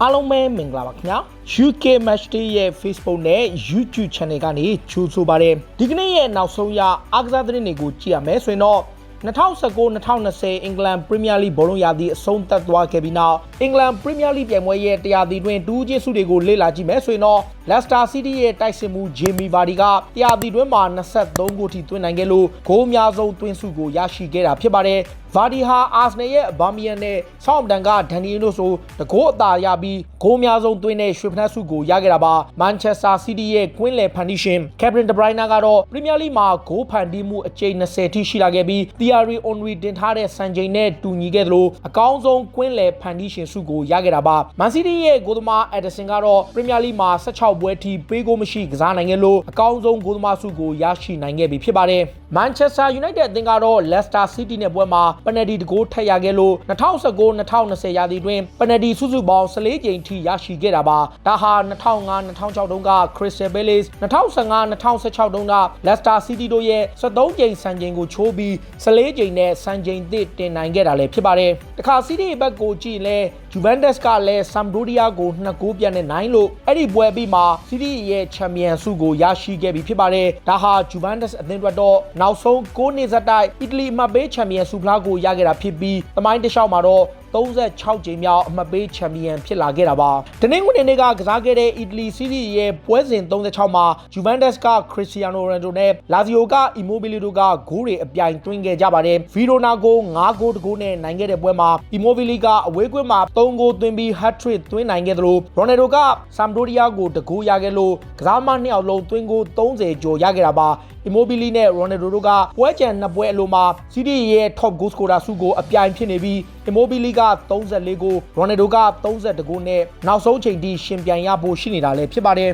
အားလုံးပဲမင်္ဂလာပါခင်ဗျာ UK Matchday ရဲ့ Facebook နဲ့ YouTube Channel ကနေကြိုဆိုပါတယ်ဒီကနေ့ရဲ့နောက်ဆုံးရအားကစားသတင်းတွေကိုကြည့်ရမယ်ဆိုရင်တော့2019-2020 England Premier League ဘောလုံးရာသီအဆုံးသတ်သွားခဲ့ပြီးနောက် England Premier League ပြိုင်ပွဲရဲ့တရားသီတွင်တူးချင်းစုတွေကိုလေ့လာကြည့်မယ်ဆိုရင်တော့ Leicester City ရဲ့တိုက်စစ်မှု Jamie Vardy ကတရားသီတွင်မှာ23ဂိုးထိသွင်းနိုင်ခဲ့လို့ဂိုးအများဆုံးသွင်းစုကိုရရှိခဲ့တာဖြစ်ပါတယ်Vardy ဟာ Arsenal ရဲ့ Aubameyang နဲ့ Southampton က Danny Ings ဆိုတကိုးအသာရပြီးဂိုးအများဆုံးသွင်းတဲ့ရွှေဖနက်စုကိုရခဲ့တာပါ Manchester City ရဲ့ကွင်းလယ်ဖန်တီးရှင် Kevin De Bruyne ကတော့ Premier League မှာဂိုးဖန်တီးမှုအကြိမ်20ထိရှိလာခဲ့ပြီး Thierry Henry တင်ထားတဲ့စံချိန်နဲ့တူညီခဲ့သလိုအကောင်းဆုံးကွင်းလယ်ဖန်တီးရှင်စုကိုရခဲ့တာပါ Man City ရဲ့ဂိုးသမား Ederson ကတော့ Premier League မှာ16ပွဲထိပေးဂိုးမရှိကစားနိုင်ခဲ့လို့အကောင်းဆုံးဂိုးသမားစုကိုရရှိနိုင်ခဲ့ပြီဖြစ်ပါတယ် Manchester United အသင်းကတော့ Leicester City နဲ့ပွဲမှာပနယ်တီတကိုးထက်ရခဲ့လို့2019-2020 ရာသီတွင်ပနယ်တီစုစုပေါင်း14ကြိမ်ထိရရှိခဲ့တာပါဒါဟာ2005-2006တုန်းက Crystal Palace 2015-2016တုန်းက Leicester City တို့ရဲ့13ကြိမ်စံချိန်ကိုချိုးပြီး14ကြိမ်နဲ့စံချိန်သစ်တင်နိုင်ခဲ့တာလည်းဖြစ်ပါတယ်တခါ City ဘက်ကိုကြည့်လဲ Juventus ကလည်း Sampdoria ကို2ဂိုးပြတ်နဲ့နိုင်လို့အဲ့ဒီပွဲပြီးမှာ City ရဲ့ချန်ပီယံဆုကိုရရှိခဲ့ပြီဖြစ်ပါတယ်ဒါဟာ Juventus အသင်းအတွက်တော့နောက်ဆုံး9နှစ်ဆက်တိုက်အီတလီအမှတ်ပေးချန်ပီယံဆုဖလားကိုရခဲ့တာဖြစ်ပြီးသမိုင်းတစ်လျှောက်မှာတော့36ကြိမ်မြောက်အမှတ်ပေးချန်ပီယံဖြစ်လာခဲ့တာပါ။တနင်္ဂနွေနေ့ကကစားခဲ့တဲ့အီတလီစီးရီးရဲ့ပွဲစဉ်36မှာ Juventus က Cristiano Ronaldo နဲ့ Lazio က Immobile တို့ကဂိုးတွေအပြိုင်သွင်းခဲ့ကြပါတယ်။ Verona ကို9ဂိုးတဂိုးနဲ့နိုင်ခဲ့တဲ့ပွဲမှာ Immobile ကအဝေးကွင်းမှာ3ဂိုးသွင်းပြီး hat-trick သွင်းနိုင်ခဲ့သလို Ronaldo က Sampdoria ကိုတဂိုးရခဲ့လို့ကစားမ2ယောက်လုံးသွင်းဂိုး30ကျော်ရခဲ့တာပါ။ Immobile နဲ့ Ronaldo တို့ကပွဲကြံ2ပွဲအလိုမှာ City ရဲ့ top goal scorer ဆုကိုအပြိုင်ဖြစ်နေပြီး Immobile က34ဂိုး Ronaldo က30ဂိုးနဲ့နောက်ဆုံးချိန်ထိရှင်ပြိုင်ရဖို့ရှိနေတာလည်းဖြစ်ပါတယ်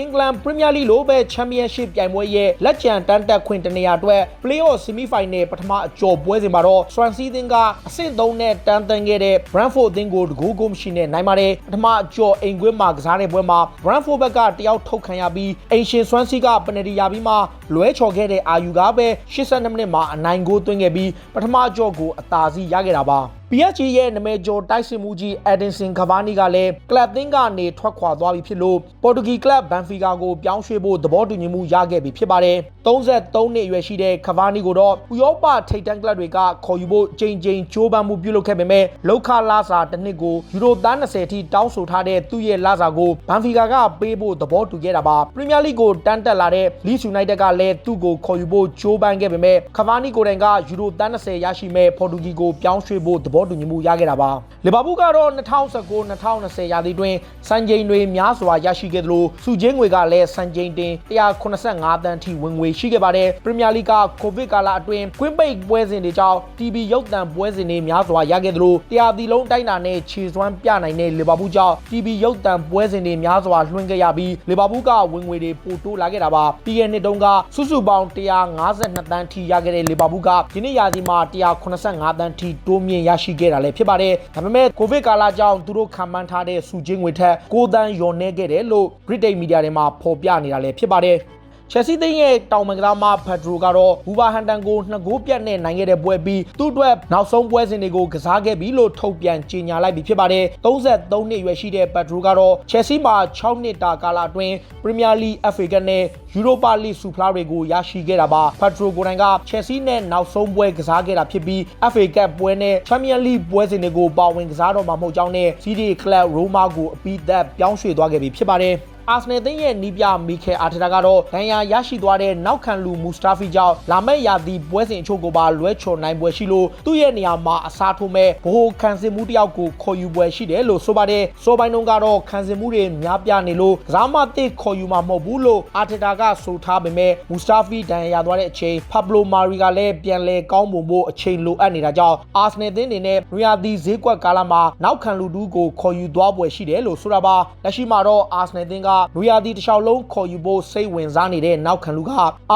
England Premier League လိုပဲ Championship ပြိုင်ပွဲရဲ့လက်ကျန်တန်းတက်ခွင့်တနေရာအတွက် Playoff Semi-Final ပထမအကျော်ပွဲစဉ်မှာတော့ Swansea အသင်းကအဆင့်3နဲ့တန်းတန်းခဲ့တဲ့ Brentford အသင်းကိုတကိုးဂိုးမရှိနဲ့နိုင်ပါတယ်ပထမအကျော်အိမ်ကွင်းမှာကစားတဲ့ပွဲမှာ Brentford ဘက်ကတယောက်ထုတ်ခံရပြီးအိမ်ရှင် Swansea ကပနယ်တီရပြီးမှလွဲချော်ခဲ့တဲ့အာယူကပဲ82မိနစ်မှာအနိုင်ဂိုးသွင်းခဲ့ပြီးပထမအကျော်ကိုအသာစီးရခဲ့တာပါPSG ရဲ့နာမည်ကျော်တိုက်စစ်မှုကြီး Edinson Cavani ကလည်းကလပ်သင်းကနေထွက်ခွာသွားပြီဖြစ်လို့ပေါ်တူဂီကလပ် Benfica ကိုပြောင်းရွှေ့ဖို့သဘောတူညီမှုရခဲ့ပြီဖြစ်ပါတယ်33နှစ်အရွယ်ရှိတဲ့ Cavani ကိုတော့ဥရောပထိပ်တန်းကလပ်တွေကခေါ်ယူဖို့ချိန်ကြိုးပမ်းမှုပြုလုပ်ခဲ့ပေမဲ့လောက်ခလာစာတစ်နှစ်ကိုယူရိုသား20ထိတောင်းဆိုထားတဲ့သူ့ရဲ့လာစာကို Benfica ကပေးဖို့သဘောတူခဲ့တာပါ Premier League ကိုတန်းတက်လာတဲ့ Leeds United ကလည်းသူ့ကိုခေါ်ယူဖို့ကြိုးပမ်းခဲ့ပေမဲ့ Cavani ကိုယ်တိုင်ကယူရိုသား20ရရှိမဲ့ပေါ်တူဂီကိုပြောင်းရွှေ့ဖို့သဘောတူညီမှုရခဲ့တာပါလီဗာပူးကတော့2019-2020ရာသီတွင်စံချိန်တွေများစွာရရှိခဲ့သလိုစုချင်းငွေကလည်းစံချိန်တင်185တန်းထိဝင်ငွေရှိခဲ့ပါတယ်ပရီးမီယာလိကကိုဗစ်ကာလအတွင်းကွင်းပိတ်ပွဲစဉ်တွေကြောင့် TV ရုပ်သံပွဲစဉ်တွေများစွာရခဲ့သလိုတရားသီလုံးတိုင်းတာနဲ့ခြေစွမ်းပြနိုင်တဲ့လီဗာပူးကြောင့် TV ရုပ်သံပွဲစဉ်တွေများစွာလွှင့်ခဲ့ရပြီးလီဗာပူးကဝင်ငွေတွေပိုတိုးလာခဲ့တာပါပြီးခဲ့တဲ့နှစ်တုန်းကစုစုပေါင်း152တန်းထိရခဲ့တဲ့လီဗာပူးကဒီနှစ်ရာသီမှာ185တန်းထိတိုးမြင့်ရရှိခဲ့တာလည်းဖြစ်ပါတယ်ဒါပေမဲ့ကိုဗစ်ကာလကြောင့်သူတို့ခံမှန်းထားတဲ့စုချင်းငွေထက်6တန်းလျော့နေခဲ့တယ်လို့ British Media တွေမှာဖော်ပြနေတာလည်းဖြစ်ပါတယ်Chelsea သင်းရဲ့တောင်မန်ကစားမ Pedro ကတော့ Wolverhampton ကို2ဂိုးပြတ်နဲ့နိုင်ခဲ့တဲ့ပွဲပြီးသူ့အတွက်နောက်ဆုံးပွဲစဉ်တွေကိုကစားခဲ့ပြီလို့ထုတ်ပြန်ကြေညာလိုက်ပြီဖြစ်ပါတယ်33နှစ်အရွယ်ရှိတဲ့ Pedro ကတော့ Chelsea မှာ6နှစ်တာကာလအတွင်း Premier League FA Cup နဲ့ Europa League ဆုဖလားတွေကိုရရှိခဲ့တာပါ Pedro ကိုယ်တိုင်က Chelsea နဲ့နောက်ဆုံးပွဲကစားခဲ့တာဖြစ်ပြီး FA Cup ပွဲနဲ့ Champions League ပွဲစဉ်တွေကိုပါဝင်ကစားတော့မှာမဟုတ်ကြောင်းနဲ့ CD Club Roma ကိုအပြီးသက်ပြောင်းရွှေ့သွားခဲ့ပြီဖြစ်ပါတယ်အာဆနယ်သင်းရဲ့နီးပြမီခဲအာတတာကတော့ဒဏ်ရာရရှိသွားတဲ့နောက်ခံလူမူစတာဖီကြောင့်လာမယ့်ရာသီပွဲစဉ်အချို့ကိုပါလွဲချော်နိုင်ပွဲရှိလို့သူ့ရဲ့နေရာမှာအစားထိုးမဲ့ဘိုးခံစစ်မှုတယောက်ကိုခေါ်ယူပွဲရှိတယ်လို့ဆိုပါတယ်စောပိုင်းတုန်းကတော့ခံစစ်မှုတွေများပြနေလို့ကစားမသစ်ခေါ်ယူမှာမဟုတ်ဘူးလို့အာတတာကဆိုထားပေမဲ့မူစတာဖီဒဏ်ရာရသွားတဲ့အချိန်ဖာဘလိုမာရီကလည်းပြန်လဲကောင်းပုံဖို့အချိန်လိုအပ်နေတာကြောင့်အာဆနယ်သင်းတွေနဲ့ရာသီဈေးကွက်ကာလမှာနောက်ခံလူတူးကိုခေါ်ယူသွားပွဲရှိတယ်လို့ဆိုတာပါလက်ရှိမှာတော့အာဆနယ်သင်းကနွေရာသီတစ်လျှောက်လုံးခေါ်ယူဖို့စိတ်ဝင်စားနေတဲ့နောက်ခံလူက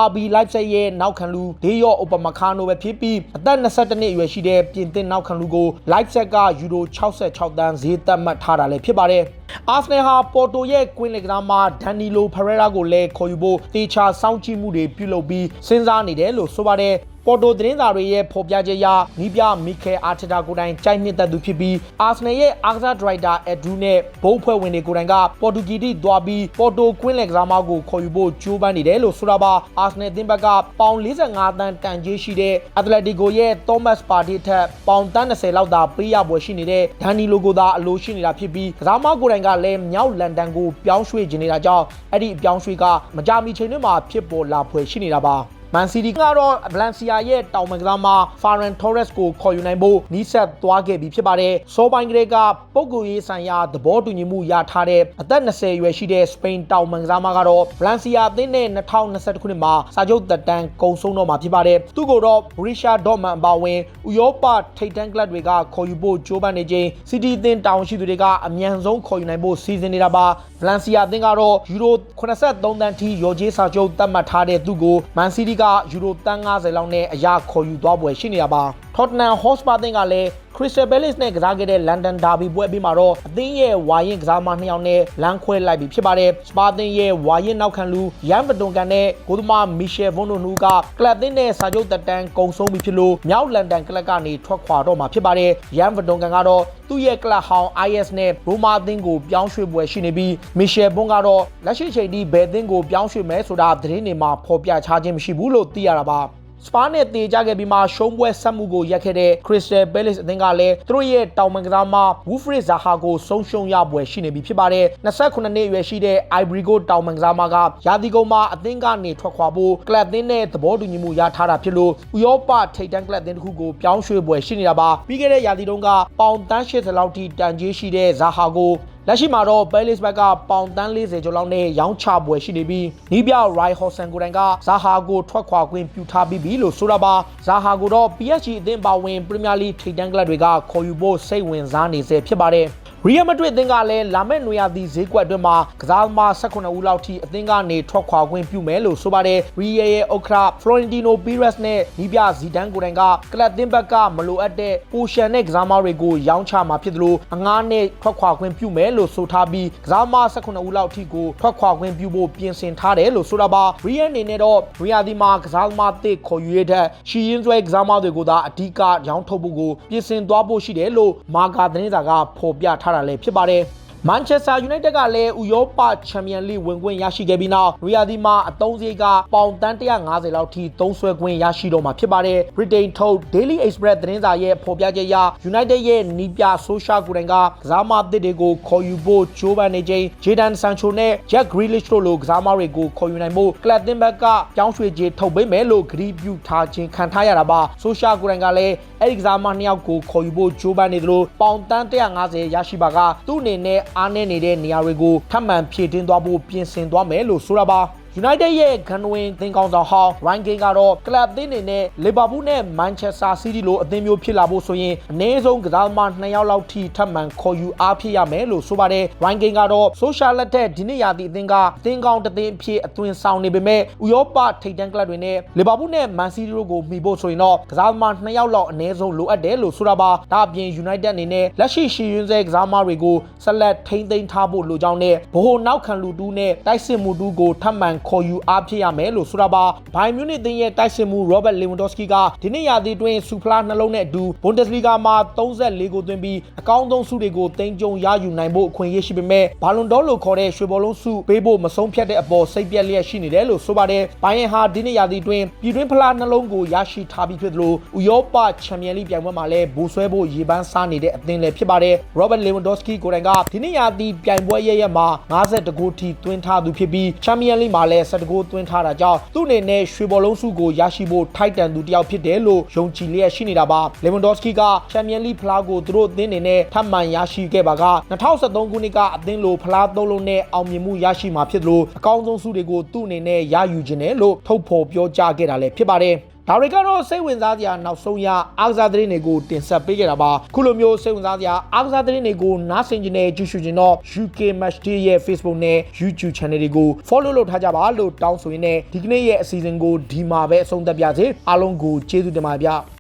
RB Leipzig ရဲ့နောက်ခံလူဒေးယော့ Upamecano ပဲဖြစ်ပြီးအသက်22နှစ်အရွယ်ရှိတဲ့ပြင်သစ်နောက်ခံလူကို Leipzig ကယူရို66တန်းဈေးသတ်မှတ်ထားတာလည်းဖြစ်ပါတယ်အာဆနယ်ဟာပေါ်တိုရဲ့ကွင်းလက်ကစားမှာဒန်နီလိုဖရက်ရာကိုလည်းခေါ်ယူဖို့တေချာစောင့်ကြည့်မှုတွေပြုလုပ်ပြီးစဉ်းစားနေတယ်လို့ဆိုပါတယ် ပေါ်တိုသတင်းစာတွေရဲ့ဖော်ပြချက်အရနီးပြမီခဲအာထတာကိုတိုင်ကြိုက်နှစ်သက်သူဖြစ်ပြီးအာဆနယ်ရဲ့အားကစားဒရိုက်တာအက်ဒရူးနဲ့ဘုံဖွဲ့ဝင်တွေကိုတိုင်ကပေါ်တူဂီတိသွားပြီးပေါ်တိုကွင်းလက်ကစားမကိုခေါ်ယူဖို့ကြိုးပမ်းနေတယ်လို့ဆိုတာပါအာဆနယ်အသင်းဘက်ကပေါင်45တန်းတန်ကြေးရှိတဲ့အက်တလက်တီကိုရဲ့သောမတ်ပါတီထက်ပေါင်30လောက်သာပေးရပွဲရှိနေတဲ့ဒန်နီလိုကိုသာအလိုရှိနေတာဖြစ်ပြီးကစားမကိုတိုင်ကလည်းမြောက်လန်ဒန်ကိုပြောင်းရွှေ့နေတာကြောင့်အဲ့ဒီအပြောင်းရွှေ့ကမကြာမီချိန်တွင်းမှာဖြစ်ပေါ်လာဖွယ်ရှိနေတာပါမန်စီးတီးကတော့ဗလန်စီယာရဲ့တောင်မန်ကစားမဖာရန်တိုရက်စ်ကိုခေါ်ယူနိုင်ဖို့နီးစပ်သွားခဲ့ပြီဖြစ်ပါတယ်။စောပိုင်းကလေးကပုဂ္ဂိုလ်ရေးဆိုင်ရာသဘောတူညီမှုရထားတဲ့အသက်20ရွယ်ရှိတဲ့စပိန်တောင်မန်ကစားမကတော့ဗလန်စီယာအသင်းနဲ့2021ခုနှစ်မှာစာချုပ်သက်တမ်းကုန်ဆုံးတော့မှာဖြစ်ပါတယ်။သူ့ကိုတော့ဘရီရှာဒေါ့မန်အပါအဝင်ဥရောပထိပ်တန်းကလပ်တွေကခေါ်ယူဖို့ကြိုးပမ်းနေချိန်စီးတီးအသင်းတောင်ရှိသူတွေကအမြန်ဆုံးခေါ်ယူနိုင်ဖို့စီစဉ်နေတာပါ။ဗလန်စီယာအသင်းကတော့ယူရို83တန်းထိရော်ဂျေးစာချုပ်သတ်မှတ်ထားတဲ့သူ့ကိုမန်စီးတီးကယူရိုတန်း50လောက်နဲ့အရာခေါ်ယူသွားပွဲရှိနေတာပါထော့တနမ်ဟော့စပါအသင်းကလည်းခရစ္စတယ်ဘဲလစ်နဲ့ကစားခဲ့တဲ့လန်ဒန်ဒါဘီပွဲပြီးမှာတော့အသင်းရဲ့ဝါရင်ကစားမ2ယောက်နဲ့လမ်းခွဲလိုက်ပြီဖြစ်ပါတယ်စပါအသင်းရဲ့ဝါရင်နောက်ခံလူရန်ဗတွန်ကန်နဲ့ဂိုးသမားမီရှယ်ဗွန်နိုနူကကလပ်အသင်းနဲ့စာချုပ်သက်တမ်းကုန်ဆုံးပြီဖြစ်လို့မြောက်လန်ဒန်ကလပ်ကနေထွက်ခွာတော့မှာဖြစ်ပါတယ်ရန်ဗတွန်ကန်ကတော့သူ့ရဲ့ကလပ်ဟောင်း IS နဲ့ရိုမာအသင်းကိုပြောင်းရွှေ့ပွဲရှိနေပြီးမီရှယ်ဗွန်ကတော့လက်ရှိချိန်ထိဘယ်အသင်းကိုပြောင်းရွှေ့မယ်ဆိုတာသတင်းတွေမှာဖော်ပြချခြင်းမရှိဘူးလို့သိရတာပါစပါနဲ့တေကြခဲ့ပြီးမှရှုံးပွဲဆက်မှုကိုရက်ခဲ့တဲ့ခရစ္စတယ်ဘဲလစ်အသင်းကလည်းသူတို့ရဲ့တောင်မန်ကစားမဝူဖရစ်ဇာဟာကိုဆုံးရှုံးရပွဲရှိနေပြီဖြစ်ပါတယ်28နှစ်အရွယ်ရှိတဲ့အိုင်ဘရီကိုတောင်မန်ကစားမကရာသီကုန်မှာအသင်းကနေထွက်ခွာဖို့ကလပ်အသင်းနဲ့သဘောတူညီမှုရထားတာဖြစ်လို့ဥရောပထိပ်တန်းကလပ်အသင်းတစ်ခုကိုပြောင်းရွှေ့ပွဲရှိနေတာပါပြီးခဲ့တဲ့ရာသီတုန်းကပေါင်80လောက်ထိတန်ကြေးရှိတဲ့ဇာဟာကိုလက်ရှိမှာတော့ပဲလစ်ဘက်ကပေါင်40ကျော်လောက်နဲ့ရောင်းချပွဲရှိနေပြီးနီးပြရိုင်ဟော့ဆန်ကိုတိုင်ကဇာဟာကိုထွက်ခွာခွင့်ပြုထားပြီးပြီလို့ဆိုတာပါဇာဟာကိုတော့ PSG အသင်းပါဝင်ပရီးမီယာလိထိပ်တန်းကလပ်တွေကခေါ်ယူဖို့စိတ်ဝင်စားနေစေဖြစ်ပါတယ်ရီယယ်မက်ဒရစ်အသင်းကလည်းလာမယ့်နွေရာသီဈေးကွက်အတွင်းမှာကစားသမား18ဦးလောက်ထိအသင်းကနေထွက်ခွာခွင့်ပြုမယ်လို့ဆိုပါတယ်ရီယယ်ရဲ့ဥက္ကဋ္ဌဖလိုရင်တီနိုပီရက်စ်နဲ့နီးပြဇီဒန်ကိုတိုင်ကကလပ်အသင်းဘက်ကမလိုအပ်တဲ့ပိုရှန်နဲ့ကစားသမားတွေကိုရောင်းချမှာဖြစ်သလိုအငားနဲ့ထွက်ခွာခွင့်ပြုမယ်လို့ဆိုထားပြီးကစားသမား18ဦးလောက်ထိကိုထွက်ခွာခွင့်ပြုဖို့ပြင်ဆင်ထားတယ်လို့ဆိုတာပါရီယယ်အနေနဲ့တော့ရီယာဒီမှာကစားသမားအသစ်ခေါ်ယူရတဲ့ရှီရင်ဆွဲကစားသမားတွေကိုသာအဓိကရောင်းထုတ်ဖို့ကိုပြင်ဆင်သွားဖို့ရှိတယ်လို့မာဂါသတင်းစာကဖော်ပြထားတာလည်းဖြစ်ပါတယ်မန်ချက်စတာယူနိုက်တက်ကလည်းဥရောပချန်ပီယံလိဝင်ခွင့်ရရှိခဲ့ပြီးနောက်ရီယာဒီမှာအသုံးစရိတ်ကပေါင်150လောက်ထိသုံးစွဲခွင့်ရရှိတော့မှာဖြစ်ပါတယ်ဗြိတိန်ထုတ် Daily Express သတင်းစာရဲ့ဖော်ပြချက်အရယူနိုက်တက်ရဲ့နီးပြဆိုရှာကိုတိုင်ကကစားမအသစ်တွေကိုခေါ်ယူဖို့ကြိုးပမ်းနေချိန်ဂျေဒန်ဆန်ချိုနဲ့ဂျက်ဂရီလစ်တို့လိုကစားမတွေကိုခေါ်ယူနိုင်ဖို့ကလပ်တင်ဘက်ကပြောင်းရွှေ့ခြင်းထုတ်ပေးမယ်လို့ဂရီးပြူထားခြင်းခံထားရတာပါဆိုရှာကိုတိုင်ကလည်းအဲ့ဒီကစားမ2ယောက်ကိုခေါ်ယူဖို့ကြိုးပမ်းနေသလိုပေါင်150ရရှိပါကသူ့အနေနဲ့အားနည်းနေတဲ့နေရာတွေကိုထပ်မံဖြည့်တင်းသွားဖို့ပြင်ဆင်သွားမယ်လို့ဆိုတာပါUnited ရဲ့ဂန်နဝင်သင်းကောင်းဆောင်ဟောင်း Ryan Giggs ကတော့ကလပ်အသင်းတွေနဲ့လီဗာပူးနဲ့မန်ချက်စတာစီးတီးလိုအသင်းမျိုးဖြစ်လာဖို့ဆိုရင်အနည်းဆုံးကစားသမား2ယောက်လောက်ထိထပ်မံခေါ်ယူအားဖြစ်ရမယ်လို့ဆိုပါတယ် Ryan Giggs ကတော့ဆိုရှာလက်ထက်ဒီနှစ်ရာသီအသင်းကအသင်းကောင်းတစ်သင်းအဖြစ်အသွင်ဆောင်နေပေမဲ့ဥရောပထိပ်တန်းကလပ်တွေနဲ့လီဗာပူးနဲ့မန်စီးတီးတို့ကိုမှီဖို့ဆိုရင်တော့ကစားသမား2ယောက်လောက်အနည်းဆုံးလိုအပ်တယ်လို့ဆိုတာပါဒါအပြင် United အနေနဲ့လက်ရှိရှီယွန်းစဲကစားသမားတွေကိုဆက်လက်ထိန်းသိမ်းထားဖို့လိုကြောင်းနဲ့ဘိုးနောက်ခံလူတူးနဲ့တိုက်စစ်မှုတူးကိုထပ်မံခေါ်ယူအားဖြစ်ရမယ်လို့ဆိုတာပါဘိုင်မြူနစ်သင်းရဲ့တိုက်စစ်မှုရောဘတ်လေဝန်ဒေါစကီကဒီနေ့ရာသီတွင်စူဖလားနှလုံးနဲ့အတူဘွန်ဒက်စလီဂါမှာ34ဂိုးသွင်းပြီးအကောင်းဆုံးဆုတွေကိုတင်ကြုံရယူနိုင်ဖို့အခွင့်အရေးရှိပေမဲ့ဘာလွန်ဒေါလို့ခေါ်တဲ့ရွှေဘောလုံးဆုပေးဖို့မဆုံးဖြတ်တဲ့အပေါ်စိတ်ပြက်လျက်ရှိနေတယ်လို့ဆိုပါတယ်ဘိုင်ယန်ဟာဒီနေ့ရာသီတွင်ပြည်တွင်းဖလားနှလုံးကိုရရှိထားပြီးဖြစ်သလိုဥရောပချန်ပီယံလိပြိုင်ပွဲမှာလည်းဘူဆွဲဖို့ရေပန်းစားနေတဲ့အသင်းလည်းဖြစ်ပါတယ်ရောဘတ်လေဝန်ဒေါစကီကိုတိုင်ကဒီနေ့ရာသီပြိုင်ပွဲရဲ့မှာ52ဂိုးထိသွင်းထားသူဖြစ်ပြီးချန်ပီယံလိမှာလည်း17ဂိုးသွင်းထားတာကြောင့်သူ့အနေနဲ့ရွှေဘောလုံးဆုကိုရရှိဖို့ထိုက်တန်သူတယောက်ဖြစ်တယ်လို့ယုံကြည်လျက်ရှိနေတာပါလေဝန်ဒေါစကီကချန်ပီယံလိဖလားကိုသူတို့အသင်းအနေနဲ့ထပ်မံရရှိခဲ့ပါက2013ခုနှစ်ကအသင်းလိုဖလား3လုံးနဲ့အောင်မြင်မှုရရှိမှာဖြစ်လို့အကောင်းဆုံးဆုတွေကိုသူ့အနေနဲ့ရယူခြင်းတယ်လို့ထုတ်ဖော်ပြောကြားခဲ့တာလည်းဖြစ်ပါတယ်ဒါတွေကတော့စိတ်ဝင်စားစရာနောက်ဆုံးရအားကစားသတင်းတွေကိုတင်ဆက်ပေးခဲ့တာပါခုလိုမျိုးစိတ်ဝင်စားစရာအားကစားသတင်းတွေကိုနားဆင်ကြနေကြည့်ရှုကြတော့ UK Match Day ရဲ့ Facebook နဲ့ YouTube Channel တွေကို Follow လုပ်ထားကြပါလို့တောင်းဆိုရင်းနဲ့ဒီကနေ့ရဲ့အစီအစဉ်ကိုဒီမှာပဲအဆုံးသတ်ပြစေအားလုံးကိုကျေးဇူးတင်ပါတယ်ဗျ